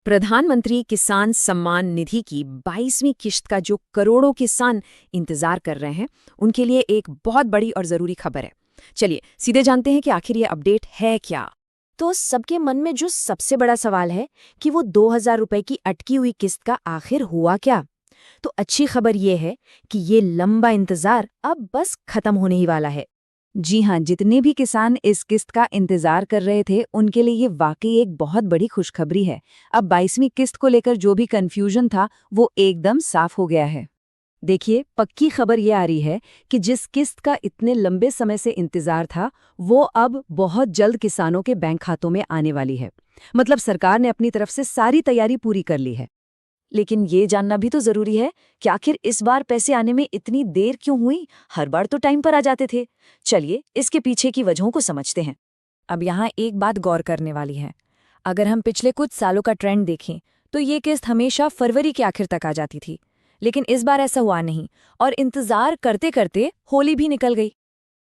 प्रधानमंत्री किसान सम्मान निधि की 22वीं किश्त का जो करोड़ों किसान इंतजार कर रहे हैं, उनके लिए एक बहुत बड़ी और जरूरी खबर है। चलिए सीधे जानते हैं कि आखिर ये अपडेट है क्या। तो सबके मन में जो सबसे बड़ा सवाल है कि वो 2000 रुपए की अटकी हुई किस्त का आखिर हुआ क्या। तो अच्छी खबर ये है कि ये लंबा इंतजार अब बस खत्म होने ही वाला है। जी हाँ, जितने भी किसान इस किस्त का इंतजार कर रहे थे उनके लिए ये वाकई एक बहुत बड़ी खुशखबरी है। अब 22वीं किस्त को लेकर जो भी कंफ्यूजन था वो एकदम साफ हो गया है। देखिए, पक्की खबर ये आ रही है कि जिस किस्त का इतने लंबे समय से इंतजार था वो अब बहुत जल्द किसानों के बैंक खातों में आने वाली है। मतलब सरकार ने अपनी तरफ से सारी तैयारी पूरी कर ली है। लेकिन ये जानना भी तो जरूरी है कि आखिर इस बार पैसे आने में इतनी देर क्यों हुई। हर बार तो टाइम पर आ जाते थे। चलिए इसके पीछे की वजहों को समझते हैं। अब यहाँ एक बात गौर करने वाली है। अगर हम पिछले कुछ सालों का ट्रेंड देखें तो ये किस्त हमेशा फरवरी के आखिर तक आ जाती थी, लेकिन इस बार ऐसा हुआ नहीं और इंतजार करते करते होली भी निकल गई।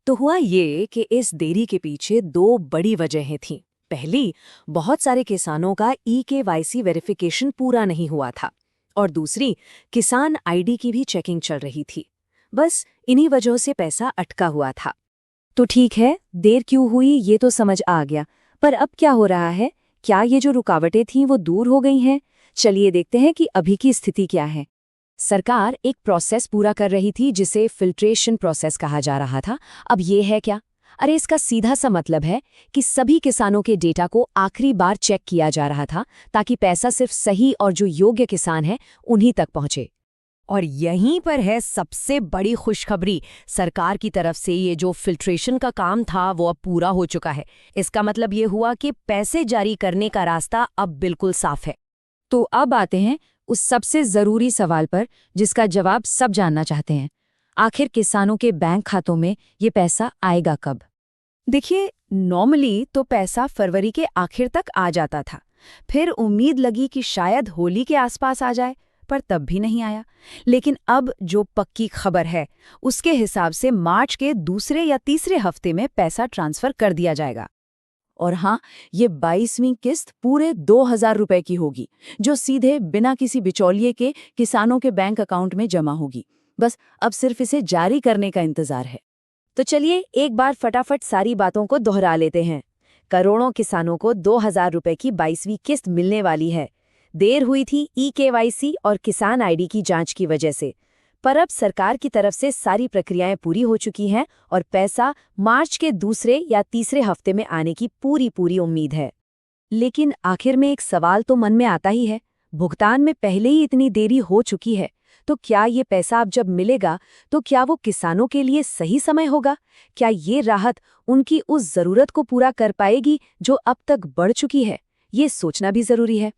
तो हुआ ये कि इस देरी के पीछे दो बड़ी वजहें थीं। पहली, बहुत सारे किसानों का EKYC वेरिफिकेशन पूरा नहीं हुआ था और दूसरी, किसान आईडी की भी चेकिंग चल रही थी। बस इन्हीं वजहों से पैसा अटका हुआ था। तो ठीक है, देर क्यों हुई ये तो समझ आ गया, पर अब क्या हो रहा है? क्या ये जो रुकावटें थीं वो दूर हो गई हैं? चलिए देखते हैं कि अभी की स्थिति क्या है। सरकार एक प्रोसेस पूरा कर रही थी जिसे फिल्ट्रेशन प्रोसेस कहा जा रहा था। अब ये है क्या? अरे इसका सीधा सा मतलब है कि सभी किसानों के डेटा को आखिरी बार चेक किया जा रहा था ताकि पैसा सिर्फ सही और जो योग्य किसान है उन्हीं तक पहुंचे। और यहीं पर है सबसे बड़ी खुशखबरी। सरकार की तरफ से ये जो फिल्ट्रेशन का काम था वो अब पूरा हो चुका है। इसका मतलब ये हुआ कि पैसे जारी करने का रास्ता अब बिल्कुल साफ है। तो अब आते हैं उस सबसे जरूरी सवाल पर जिसका जवाब सब जानना चाहते हैं। आखिर किसानों के बैंक खातों में ये पैसा आएगा कब? देखिए, नॉर्मली तो पैसा फरवरी के आखिर तक आ जाता था। फिर उम्मीद लगी कि शायद होली के आसपास आ जाए, पर तब भी नहीं आया। लेकिन अब जो पक्की खबर है उसके हिसाब से मार्च के दूसरे या तीसरे हफ्ते में पैसा ट्रांसफर कर दिया जाएगा। और हाँ, ये 22वीं किस्त पूरे 2000 रुपए की होगी, जो सीधे बिना किसी बिचौलिए के किसानों के बैंक अकाउंट में जमा होगी। बस अब सिर्फ इसे जारी करने का इंतजार है। तो चलिए एक बार फटाफट सारी बातों को दोहरा लेते हैं। करोड़ों किसानों को 2000 रुपए की 22वीं किस्त मिलने वाली है। देर हुई थी EKYC और किसान आईडी की जांच की वजह से, पर अब सरकार की तरफ से सारी प्रक्रियाएं पूरी हो चुकी हैं और पैसा मार्च के दूसरे या तीसरे हफ्ते में आने की पूरी उम्मीद है। लेकिन आखिर में एक सवाल तो मन में आता ही है। भुगतान में पहले ही इतनी देरी हो चुकी है, तो क्या ये पैसा अब जब मिलेगा तो क्या वो किसानों के लिए सही समय होगा? क्या ये राहत उनकी उस जरूरत को पूरा कर पाएगी जो अब तक बढ़ चुकी है? ये सोचना भी जरूरी है।